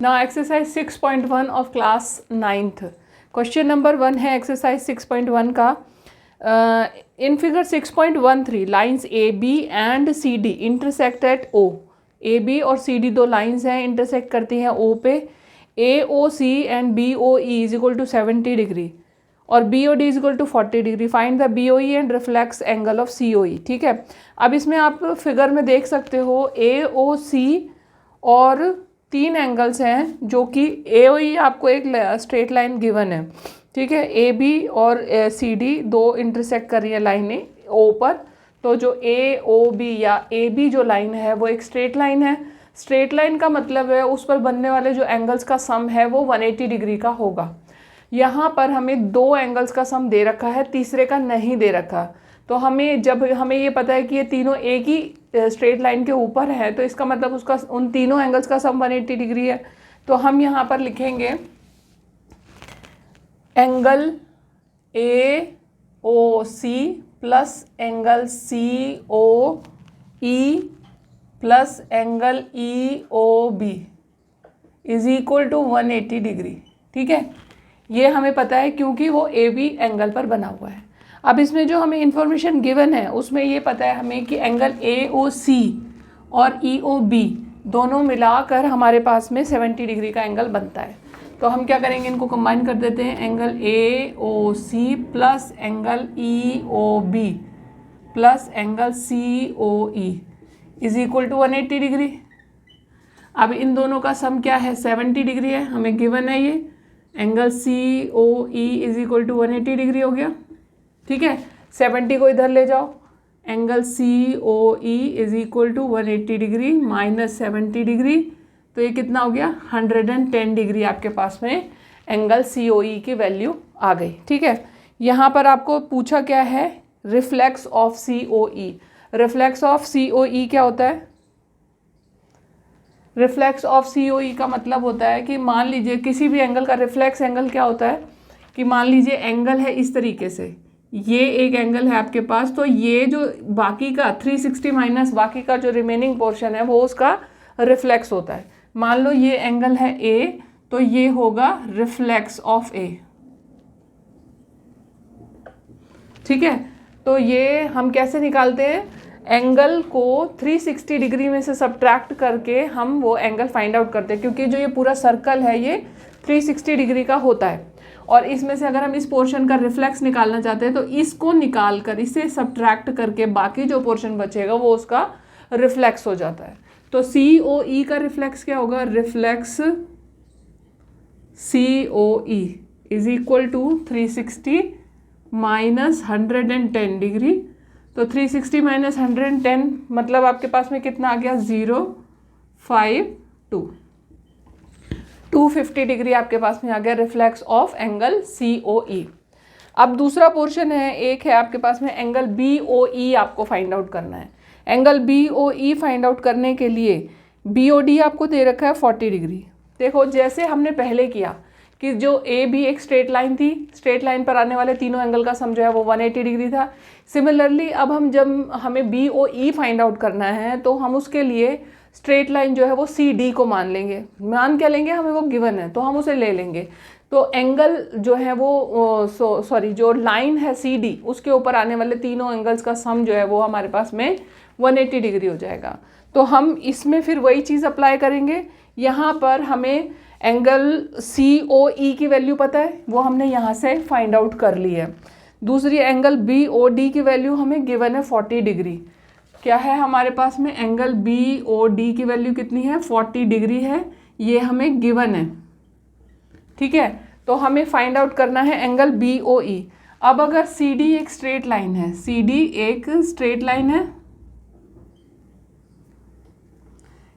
Now exercise 6.1 of class 9th। Question number 1 है exercise 6.1 का। In figure 6.13 lines A B and C D intersect at O. A B और C D दो lines हैं, intersect करती हैं O पे। A O C and B O E is equal to 70 degree और B O D is equal to 40 degree. Find the B O E and reflex angle of C O ई। ठीक है, अब इसमें आप figure में देख सकते हो ए ओ सी और 3 एंगल्स हैं जो कि ए ओ ई आपको एक स्ट्रेट लाइन गिवन है। ठीक है, ए बी और सी डी दो इंटरसेक्ट कर रही है लाइनें ओ पर। तो जो ए ओ बी या ए बी जो लाइन है वो एक स्ट्रेट लाइन है। स्ट्रेट लाइन का मतलब है उस पर बनने वाले जो एंगल्स का सम है वो 180 डिग्री का होगा। यहाँ पर हमें 2 एंगल्स का सम दे रखा है, तीसरे का नहीं दे रखा। तो जब हमें ये पता है कि ये तीनों एक ही स्ट्रेट लाइन के ऊपर है तो इसका मतलब उसका उन तीनों एंगल्स का सम 180 डिग्री है। तो हम यहाँ पर लिखेंगे angle A O C plus angle C O E plus angle E O B is equal to 180 degree. ठीक है, ये हमें पता है क्योंकि वो ए बी एंगल पर बना हुआ है। अब इसमें जो हमें इंफॉर्मेशन गिवन है उसमें ये पता है हमें कि एंगल ए ओ सी और ई ओ बी दोनों मिलाकर हमारे पास में 70 डिग्री का एंगल बनता है। तो हम क्या करेंगे, इनको कंबाइन कर देते हैं। Angle A O C plus angle E O B plus angle C O E is equal to 180 degree. अब इन दोनों का सम क्या है, 70 डिग्री है, हमें गिवन है ये। Angle C O E is equal to 180 degree हो गया। ठीक है, 70 को इधर ले जाओ। Angle C O E is equal to 180 degree minus 70 degree, तो ये कितना हो गया 110 डिग्री। आपके पास में एंगल सी ओ ई की वैल्यू आ गई। ठीक है, यहाँ पर आपको पूछा क्या है, reflex of C O E. Reflex of C O E क्या होता है? रिफ्लेक्स ऑफ सी ओ ई का मतलब होता है कि मान लीजिए किसी भी एंगल का रिफ्लेक्स एंगल क्या होता है कि मान लीजिए एंगल है इस तरीके से, ये एक एंगल है आपके पास, तो ये जो बाकी का 360 माइनस बाकी का जो रिमेनिंग पोर्शन है वो उसका रिफ्लेक्स होता है। मान लो ये एंगल है ए, तो ये होगा रिफ्लेक्स ऑफ ए। ठीक है, तो ये हम कैसे निकालते हैं, एंगल को 360 डिग्री में से सब्ट्रैक्ट करके हम वो एंगल फाइंड आउट करते हैं, क्योंकि जो ये पूरा सर्कल है ये 360 डिग्री का होता है। और इसमें से अगर हम इस पोर्शन का रिफ्लेक्स निकालना चाहते हैं तो इसको निकाल कर इसे सब्ट्रैक्ट करके बाकी जो पोर्शन बचेगा वो उसका रिफ्लेक्स हो जाता है। तो सी ओ ई का रिफ्लेक्स क्या होगा, reflex C O E is equal to 360 minus 110 degree. तो 360 माइनस 110 मतलब आपके पास में कितना आ गया, 052 250 डिग्री आपके पास में आ गया reflex of angle C O ई। अब दूसरा पोर्शन है, एक है आपके पास में एंगल बी ओ ई, आपको फाइंड आउट करना है। Angle B O E find out करने के लिए बी ओ डी आपको दे रखा है 40 डिग्री। देखो जैसे हमने पहले किया कि जो ए बी एक स्ट्रेट लाइन थी, स्ट्रेट लाइन पर आने वाले तीनों एंगल का सम जो है वो 180 डिग्री था। सिमिलरली अब जब हमें B O E find out करना है तो हम उसके लिए स्ट्रेट लाइन जो है वो सी डी को मान लेंगे। मान क्या लेंगे, हमें वो गिवन है तो हम उसे ले लेंगे। तो एंगल जो है वो जो लाइन है सी डी उसके ऊपर आने वाले तीनों एंगल्स का सम जो है वो हमारे पास में 180 डिग्री हो जाएगा। तो हम इसमें फिर वही चीज़ अप्लाई करेंगे। यहाँ पर हमें एंगल सी ओ ई की वैल्यू पता है, वो हमने यहाँ से फाइंड आउट कर ली है। दूसरी एंगल बी ओ डी की वैल्यू हमें गिवन है 40 डिग्री। क्या है हमारे पास में, एंगल बी ओ डी की वैल्यू कितनी है, 40 डिग्री है, ये हमें गिवन है। ठीक है, तो हमें फाइंड आउट करना है एंगल बी ओ ई। अब अगर सी डी एक स्ट्रेट लाइन है, सी डी एक स्ट्रेट लाइन है,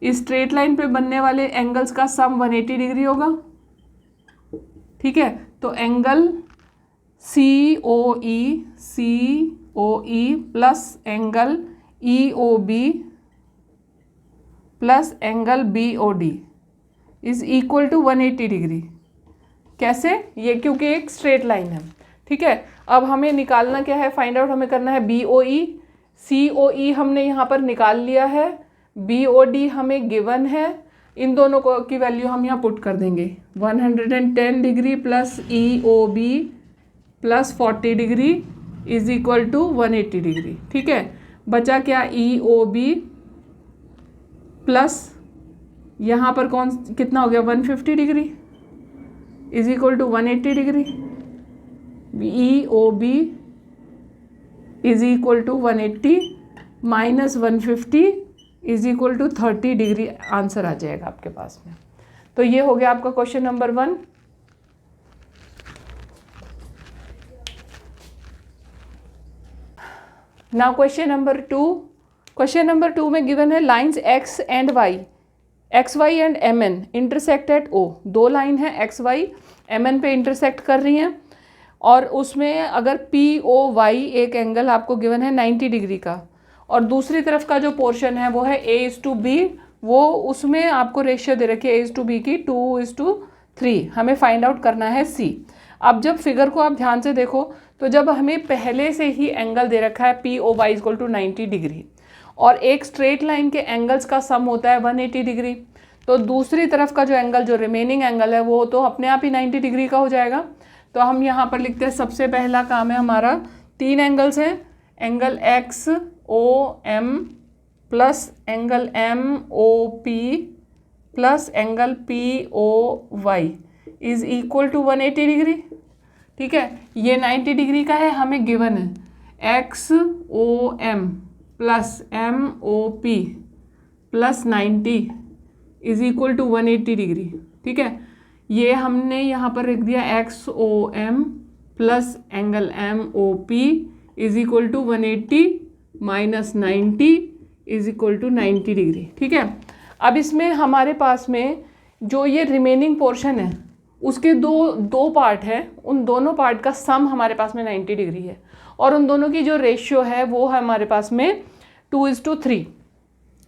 इस स्ट्रेट लाइन पे बनने वाले एंगल्स का सम 180 डिग्री होगा। ठीक है, तो angle C O E plus angle E O B plus angle B O D is equal to 180 degree. कैसे, ये क्योंकि एक स्ट्रेट लाइन है। ठीक है, अब हमें निकालना क्या है, फाइंड आउट हमें करना है बी ओ ई। सी ओ ई हमने यहाँ पर निकाल लिया है, बी ओ डी हमें गिवन है, इन दोनों को की वैल्यू हम यहाँ पुट कर देंगे। 110 degree plus EOB plus 40 degree is equal to 180 degree. ठीक है, बचा क्या, EOB प्लस यहाँ पर कौन कितना हो गया 150 degree is equal to 180 degree. EOB is equal to 180 minus 150 is equal to 30 degree answer आ जाएगा आपके पास में। तो ये हो गया आपका question number 1। Now question number 2। Question number 2 में गिवन है lines X and Y, XY and MN intersect at O। दो लाइन है XY MN पे इंटरसेक्ट कर रही हैं और उसमें अगर POY एक एंगल आपको गिवन है 90 डिग्री का और दूसरी तरफ का जो पोर्शन है वो है A/B, वो उसमें आपको रेशियो दे रखी है A/B की 2:3। हमें फाइंड आउट करना है C। अब जब फिगर को आप ध्यान से देखो तो जब हमें पहले से ही एंगल दे रखा है POY = 90 डिग्री और एक स्ट्रेट लाइन के एंगल्स का सम होता है 180 डिग्री, तो दूसरी तरफ का जो एंगल, जो रिमेनिंग एंगल है, वो तो अपने आप ही 90 डिग्री का हो जाएगा। तो हम यहाँ पर लिखते हैं सबसे पहला काम है हमारा, 3 एंगल्स हैं, angle XOM plus angle MOP plus angle POY is equal to 180 degree. ठीक है, ये 90 डिग्री का है, हमें गिवन है XOM plus MOP plus 90 is equal to 180 degree. ठीक है, ये हमने यहाँ पर लिख दिया XOM plus angle MOP is equal to 180 minus 90 is equal to 90 degree. ठीक है, अब इसमें हमारे पास में जो ये रिमेनिंग पोर्शन है उसके दो पार्ट है, उन दोनों पार्ट का सम हमारे पास में 90 डिग्री है और उन दोनों की जो रेशियो है वो है हमारे पास में 2:3।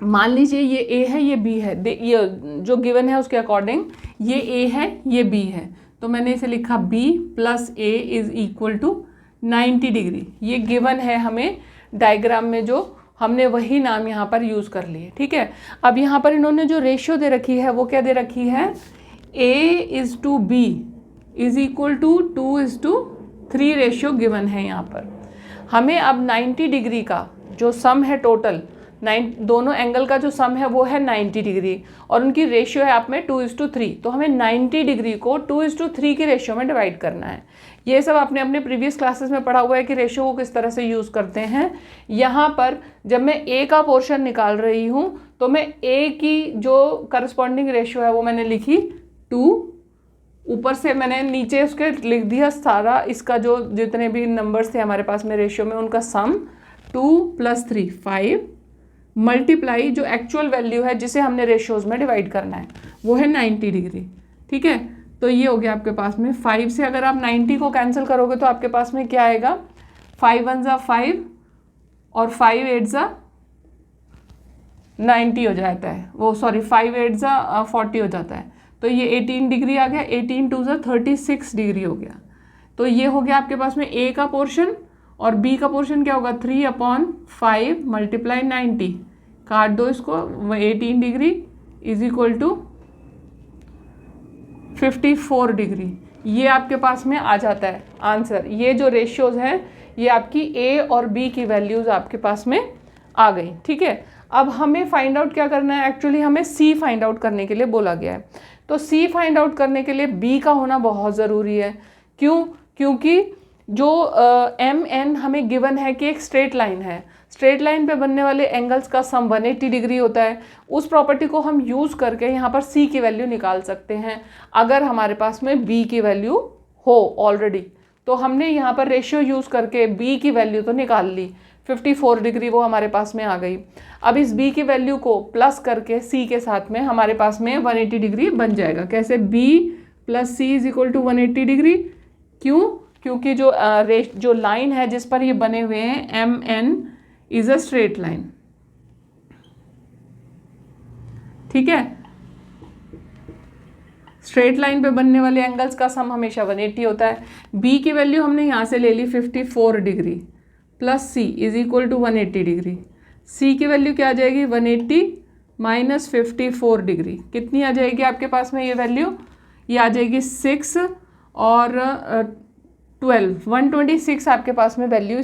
मान लीजिए ये A है, ये B है, ये जो गिवन है उसके अकॉर्डिंग ये A है, ये B है, तो मैंने इसे लिखा B plus A is equal to 90 degree. ये गिवन है हमें डायग्राम में, जो हमने वही नाम यहाँ पर यूज़ कर लिए। ठीक है, अब यहाँ पर इन्होंने जो रेशियो दे रखी है वो क्या दे रखी है, A/B is equal to 2:3 ratio given है यहाँ पर। हमें अब 90 डिग्री का जो सम है टोटल, दोनों एंगल का जो सम है वो है 90 डिग्री और उनकी रेशियो है आप में 2:3, तो हमें 90 डिग्री को 2:3 की रेशियो में डिवाइड करना है। ये सब आपने अपने प्रीवियस क्लासेस में पढ़ा हुआ है कि रेशियो को किस तरह से यूज़ करते हैं। यहाँ पर जब मैं A का पोर्शन निकाल रही हूँ तो मैं A की जो करस्पॉन्डिंग रेशियो है वो मैंने लिखी 2, ऊपर से मैंने नीचे उसके लिख दिया सारा इसका जो जितने भी नंबर्स थे हमारे पास में रेशियो में उनका सम 2 + 3 5 मल्टीप्लाई जो एक्चुअल वैल्यू है जिसे हमने रेशियोज में डिवाइड करना है वो है 90 डिग्री। ठीक है, तो ये हो गया आपके पास में 5 से अगर आप 90 को कैंसिल करोगे तो आपके पास में क्या आएगा, 5 × 1 = 5 और 5 × 8 = 90 हो जाता है, वो सॉरी 5 × 8 = 40 हो जाता है, तो ये 18 डिग्री आ गया, 18 × 2 = 36 डिग्री हो गया। तो ये हो गया आपके पास में A का पोर्शन और B का पोर्शन क्या होगा, 3/5 मल्टीप्लाई 90, काट दो इसको, 18 degree is equal to 54 degree. ये आपके पास में आ जाता है आंसर। ये जो रेशियोज हैं ये आपकी A और B की वैल्यूज़ आपके पास में आ गई। ठीक है, अब हमें फाइंड आउट क्या करना है, एक्चुअली हमें C फाइंड आउट करने के लिए बोला गया है। तो C फाइंड आउट करने के लिए B का होना बहुत ज़रूरी है। क्यों? क्योंकि जो MN हमें गिवन है कि एक स्ट्रेट लाइन है, स्ट्रेट लाइन पे बनने वाले एंगल्स का सम 180 डिग्री होता है। उस प्रॉपर्टी को हम यूज़ करके यहाँ पर C की वैल्यू निकाल सकते हैं अगर हमारे पास में B की वैल्यू हो ऑलरेडी। तो हमने यहाँ पर रेशियो यूज़ करके B की वैल्यू तो निकाल ली, 54 डिग्री वो हमारे पास में आ गई। अब इस B की वैल्यू को प्लस करके C के साथ में हमारे पास में 180 डिग्री बन जाएगा। कैसे, B + C is equal to 180 degree. क्यों? क्योंकि जो लाइन है जिस पर ये बने हुए हैं MN is a straight line. ठीक है, स्ट्रेट लाइन पे बनने वाले एंगल्स का सम हमेशा 180 होता है। B की वैल्यू हमने यहाँ से ले ली 54 degree plus C is equal to 180 degree. C की वैल्यू क्या आ जाएगी, 180 -54 डिग्री। कितनी आ जाएगी आपके पास में ये वैल्यू? ये आ जाएगी 6 और 12, 126 आपके पास में वैल्यू